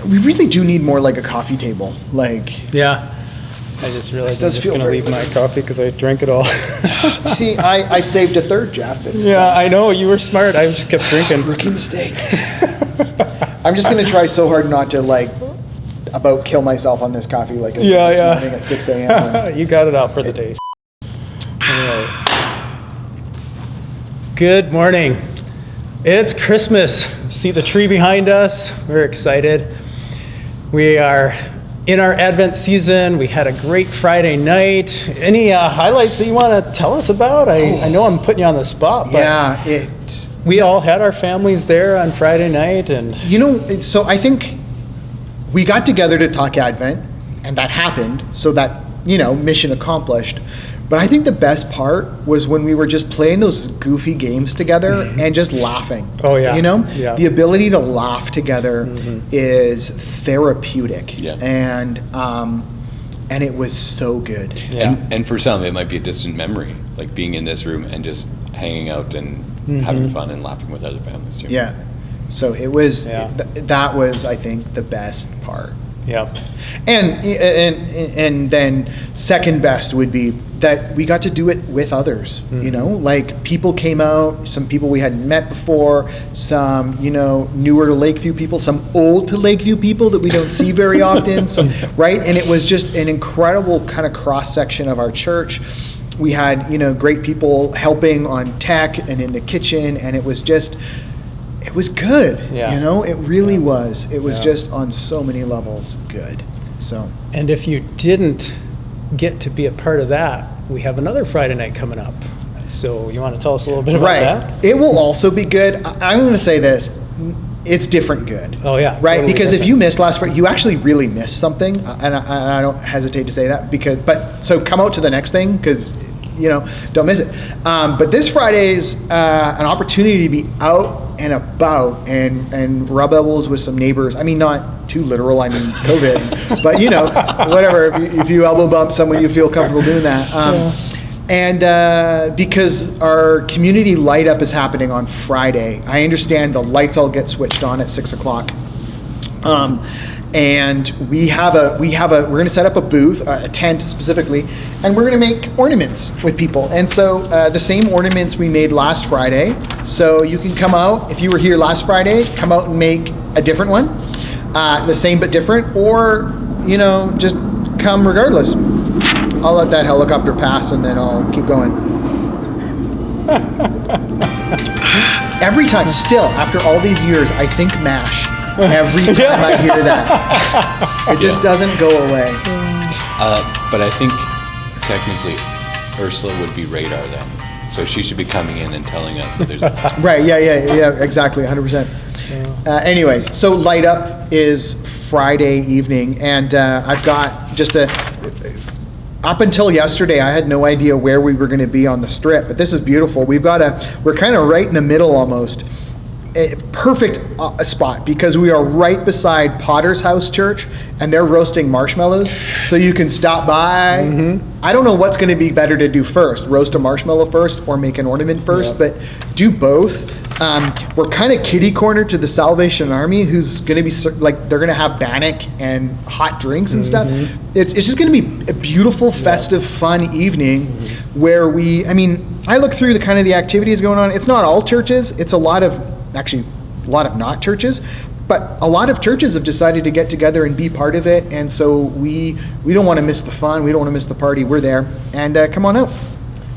We really do need more like a coffee table. Like, Yeah. I just realized I'm does just feel going to very leave my coffee because I drank it all. see, I saved a third, Jeff. It's Yeah, I know. You were smart. I just kept drinking. rookie mistake. I'm just gonna try so hard not to like about kill myself on this coffee like I did this morning at 6 a.m. You got it out for the day. All right. Good morning. It's Christmas. See the tree behind us? We're excited. We are in our Advent season. We had a great Friday night. Any highlights that you want to tell us about? I know I'm putting you on the spot, but Yeah, we all had our families there on Friday night, and so I think we got together to talk Advent, and that happened, so that, mission accomplished. But I think the best part was when we were just playing those goofy games together and just laughing. Oh, yeah. Yeah. The ability to laugh together is therapeutic. Yeah. And it was so good. yeah. And for some, it might be a distant memory, like being in this room and just hanging out and having fun and laughing with other families too. Yeah. So it was, Yeah. that was, I think, the best part. yeah. And then second best would be that we got to do it with others. Like people came out, some people we hadn't met before, some newer to Lakeview people, some old to Lakeview people that we don't see very often. Right, and it was just an incredible kind of cross section of our church. We had great people helping on tech and in the kitchen, and it was just. It was good, Yeah. It really was. It was Yeah. just on so many levels good. So And if you didn't get to be a part of that, we have another Friday night coming up. So you want to tell us a little bit about that? It will also be good. I'm going to say this: it's different good. Oh, yeah, right. totally Because if different. you missed last Friday, you actually really missed something, and I don't hesitate to say that. So come out to the next thing because. Don't miss it. But this Friday is an opportunity to be out and about and rub elbows with some neighbors. I mean, not too literal. I mean, COVID, but whatever. If you elbow bump someone, you feel comfortable doing that. And because our community light up is happening on Friday, I understand the lights all get switched on at 6 o'clock. And we're going to set up a booth, a tent specifically, and we're going to make ornaments with people. And so the same ornaments we made last Friday. So you can come out, if you were here last Friday, come out and make a different one, the same but different, or, just come regardless. I'll let that helicopter pass and then I'll keep going. Every time, still, after all these years, I think MASH. Every time I hear that, it just doesn't go away. But I think technically Ursula would be radar then. So she should be coming in and telling us that there's Right, yeah, exactly, 100%. Anyways, so Light Up is Friday evening, and I've got just up until yesterday, I had no idea where we were going to be on the strip, but this is beautiful. We're kind of right in the middle almost. A perfect spot because we are right beside Potter's House Church and they're roasting marshmallows, so you can stop by. I don't know what's going to be better to do first, roast a marshmallow first or make an ornament first, but do both. We're kind of kitty corner to the Salvation Army, who's going to be they're going to have bannock and hot drinks and stuff. It's just going to be a beautiful, festive, fun evening where I look through the activities going on. It's not all churches. It's a lot of not churches, but a lot of churches have decided to get together and be part of it, and so we don't want to miss the fun, we don't want to miss the party. We're there, and come on out.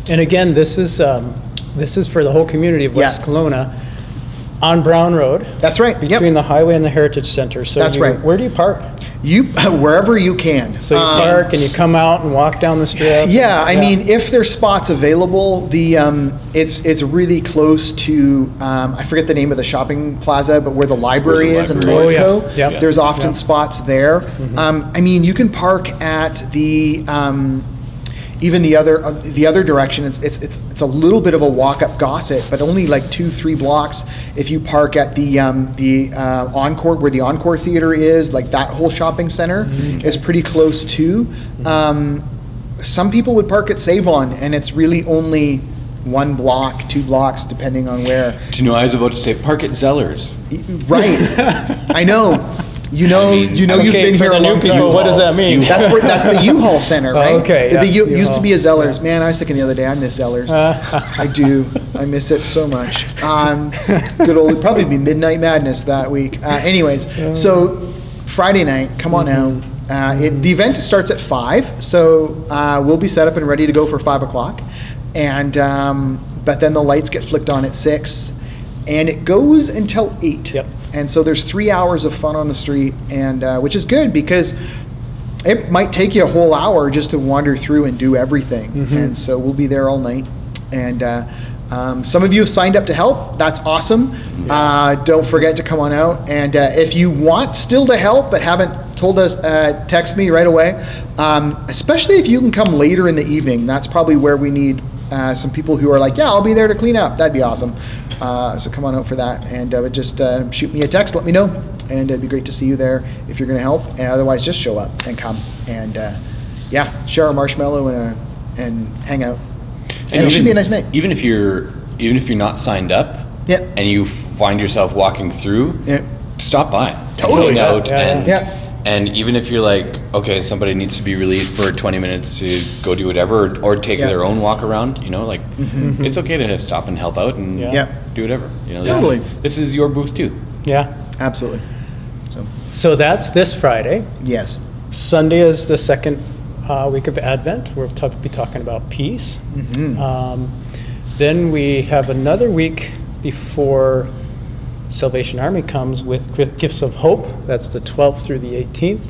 And again, this is for the whole community of West Kelowna on Brown Road. That's right. Between the highway and the Heritage Center. So that's right. Where do you park? You wherever you can. So you park and you come out and walk down the strip. Yeah, I mean, if there's spots available, it's really close to I forget the name of the shopping plaza, but where the library is in Torco. There's often spots there. I mean, you can park at the even the other direction. It's a little bit of a walk up Gossett, but only like 2-3 blocks. If you park at the Encore, where the Encore Theater is, like that whole shopping center is pretty close too. Some people would park at Save-On, and it's really only 1 block, 2 blocks, depending on where. Do you know, I was about to say, park at Zellers. Right. I know. You know, I mean, you've Okay, been for here a the new long time. people, what does that mean? That's the U-Haul Center, right? Okay, The yeah, used to be a U-Haul. Zellers. Man, I was thinking the other day, I miss Zellers. I do. I miss it so much. Good old, it'd probably be Midnight Madness that week. Anyways, so Friday night, come on out. The event starts at 5, so we'll be set up and ready to go for 5 o'clock. And but then the lights get flicked on at 6, and it goes until 8. Yep. And so there's 3 hours of fun on the street, and which is good because it might take you a whole hour just to wander through and do everything. And so we'll be there all night. And some of you have signed up to help. That's awesome. Don't forget to come on out. And if you want still to help but haven't told us, text me right away. Especially if you can come later in the evening. That's probably where we need some people who are like, yeah, I'll be there to clean up. That'd be awesome. So come on out for that. And just shoot me a text, let me know. And it'd be great to see you there if you're going to help. And otherwise, just show up and come. And share a marshmallow and hang out. And it should be a nice night. Even if you're not signed up, Yeah. and you find yourself walking through, Yeah. stop by. Totally. Hang out, Yeah, and yeah. and even if you're like, okay, somebody needs to be relieved for 20 minutes to go do whatever, or take Yeah. their own walk around, like it's okay to stop and help out and Yeah. Yeah. do whatever. Totally. This is your booth too. Yeah. Absolutely. So that's this Friday. Yes. Sunday is the second week of Advent. We'll be talking about peace. Then we have another week before Salvation Army comes with Gifts of Hope. That's the 12th through the 18th.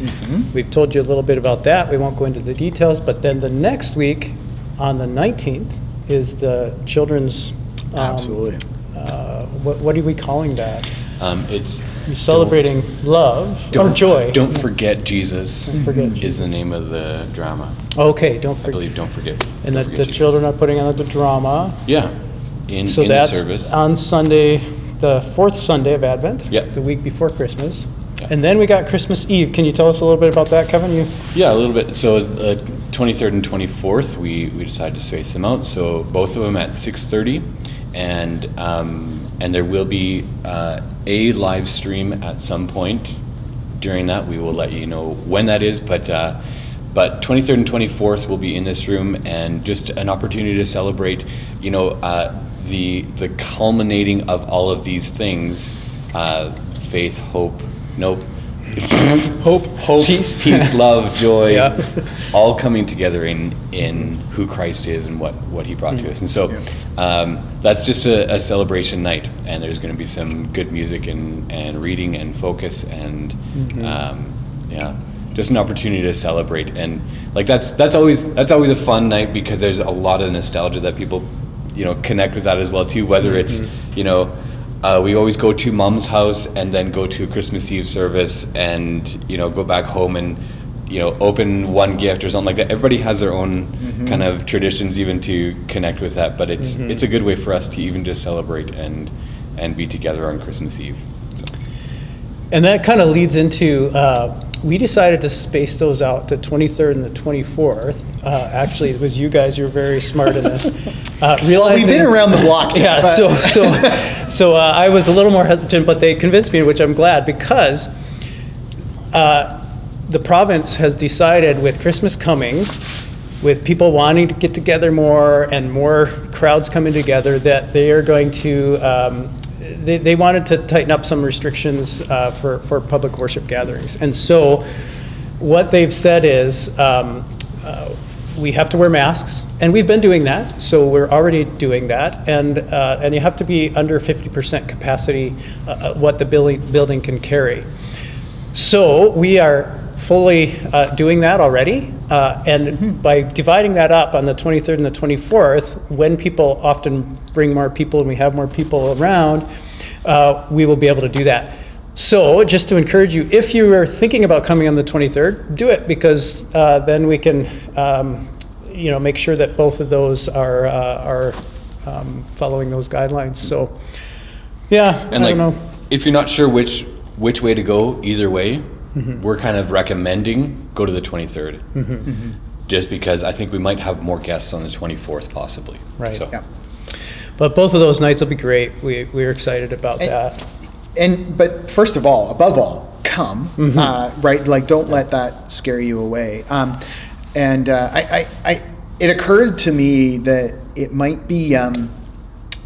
We've told you a little bit about that. We won't go into the details. But then the next week, on the 19th, is the children's. Absolutely. What are we calling that? It's You're celebrating love or joy. Don't forget Jesus. Don't forget is the name of the drama. Okay, don't I forget. believe Don't Forget. And Don't the Forget Jesus. children are putting on the drama. Yeah. In So the that's service. on Sunday, the 4th Sunday of Advent. Yep. The week before Christmas. Yeah. And then we got Christmas Eve. Can you tell us a little bit about that, Kevin? Yeah, a little bit. So 23rd and 24th, we decided to space them out. So both of them at 6:30, and there will be a live stream at some point during that. We will let you know when that is, but 23rd and 24th will be in this room, and just an opportunity to celebrate, the culminating of all of these things, faith, hope, peace, love, joy, Yeah. all coming together in who Christ is and what He brought to us. And so that's just a celebration night, and there's going to be some good music and reading and focus and just an opportunity to celebrate. And like that's always a fun night, because there's a lot of nostalgia that people connect with that as well too, whether it's we always go to Mom's house and then go to a Christmas Eve service and go back home and open one gift or something like that. Everybody has their own kind of traditions even to connect with that, but it's a good way for us to even just celebrate and be together on Christmas Eve. So. And that kind of leads into, we decided to space those out, the 23rd and the 24th. Actually, it was you guys, you were very smart in this. Well, we've been around the block. Yeah, but- so I was a little more hesitant, but they convinced me, which I'm glad, because the province has decided, with Christmas coming, with people wanting to get together more and more crowds coming together, that they are going to, they wanted to tighten up some restrictions for public worship gatherings. And so what they've said is, we have to wear masks, and we've been doing that, so we're already doing that, and you have to be under 50% capacity, what the building can carry. So we are fully doing that already, and by dividing that up on the 23rd and the 24th, when people often bring more people and we have more people around, we will be able to do that. So just to encourage you, if you are thinking about coming on the 23rd, do it, because then we can make sure that both of those are following those guidelines. So yeah, And I don't know. if you're not sure which way to go, either way, we're kind of recommending go to the 23rd. Just because I think we might have more guests on the 24th possibly. Right. So, Yeah. But both of those nights will be great. We're excited about that. But first of all, above all, come, right? Like, don't let that scare you away. It occurred to me that it might be,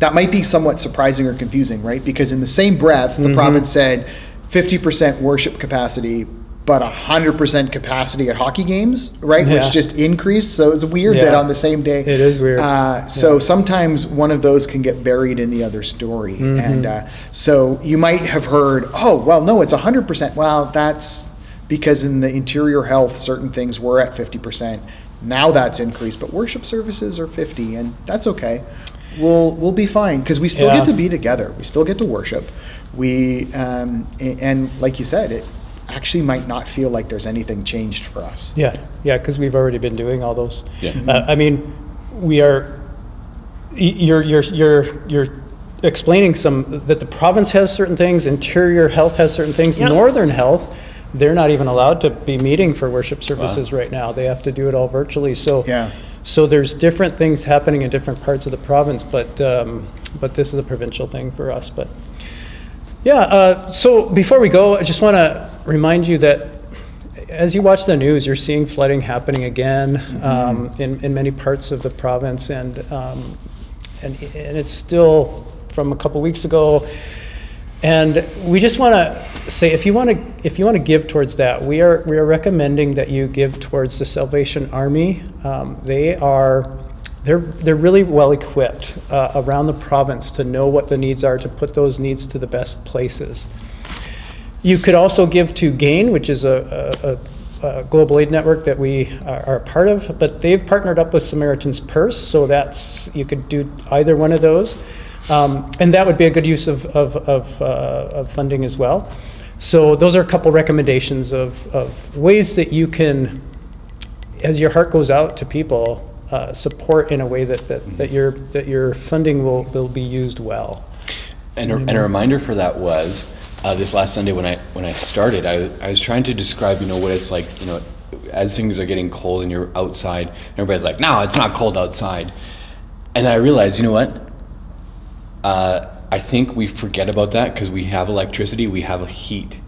that might be somewhat surprising or confusing, right? Because in the same breath, the province said 50% worship capacity, but 100% capacity at hockey games, right? Yeah. Which just increased. So it's weird that on the same day. It is weird. So sometimes one of those can get buried in the other story. And so you might have heard, oh, well, no, it's 100%. Well, that's because in the interior health, certain things were at 50%. Now that's increased, but worship services are 50, and that's okay. We'll be fine because we still get to be together. We still get to worship. And like you said, it actually might not feel like there's anything changed for us. Yeah, because we've already been doing all those. Yeah. I mean, we are. You're explaining that the province has certain things, interior health has certain things, northern health. They're not even allowed to be meeting for worship services right now. They have to do it all virtually. So So there's different things happening in different parts of the province, but this is a provincial thing for us. But yeah, so before we go, I just want to remind you that as you watch the news, you're seeing flooding happening again in many parts of the province, and it's still from a couple weeks ago. And we just want to say, if you want to give towards that, we are recommending that you give towards the Salvation Army. They're really well equipped around the province to know what the needs are, to put those needs to the best places. You could also give to GAIN, which is a global aid network that we are a part of, but they've partnered up with Samaritan's Purse, so you could do either one of those. And that would be a good use of funding as well. So those are a couple recommendations of ways that you can, as your heart goes out to people, support in a way that your funding will be used well. And a reminder for that was this last Sunday when I started, I was trying to describe what it's like, as things are getting cold and you're outside, everybody's like, no, it's not cold outside. And I realized, you know what? I think we forget about that because we have electricity, we have heat.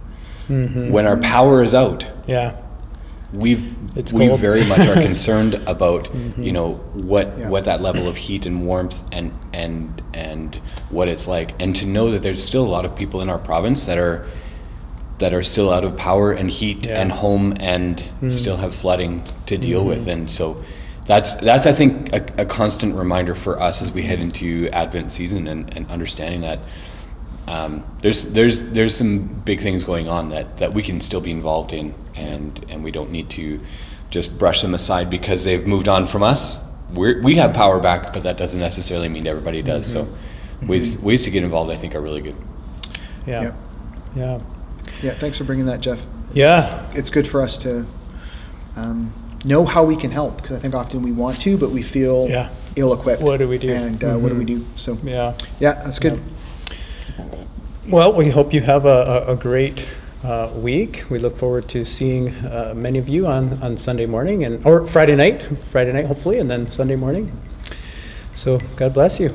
When our power is out, we very much are concerned about what that level of heat and warmth and what it's like, and to know that there's still a lot of people in our province that are still out of power and heat and home and still have flooding to deal with, and so. That's I think a constant reminder for us as we head into Advent season and understanding that there's some big things going on that we can still be involved in, and we don't need to just brush them aside because they've moved on from us. We have power back, but that doesn't necessarily mean everybody does. So ways to get involved, I think, are really good. Yeah. Thanks for bringing that, Jeff. It's good for us to know how we can help, because I think often we want to, but we feel ill-equipped. What do we do? And what do we do? So that's good. Well, we hope you have a great week. We look forward to seeing many of you on Sunday morning or Friday night hopefully, and then Sunday morning. So God bless you.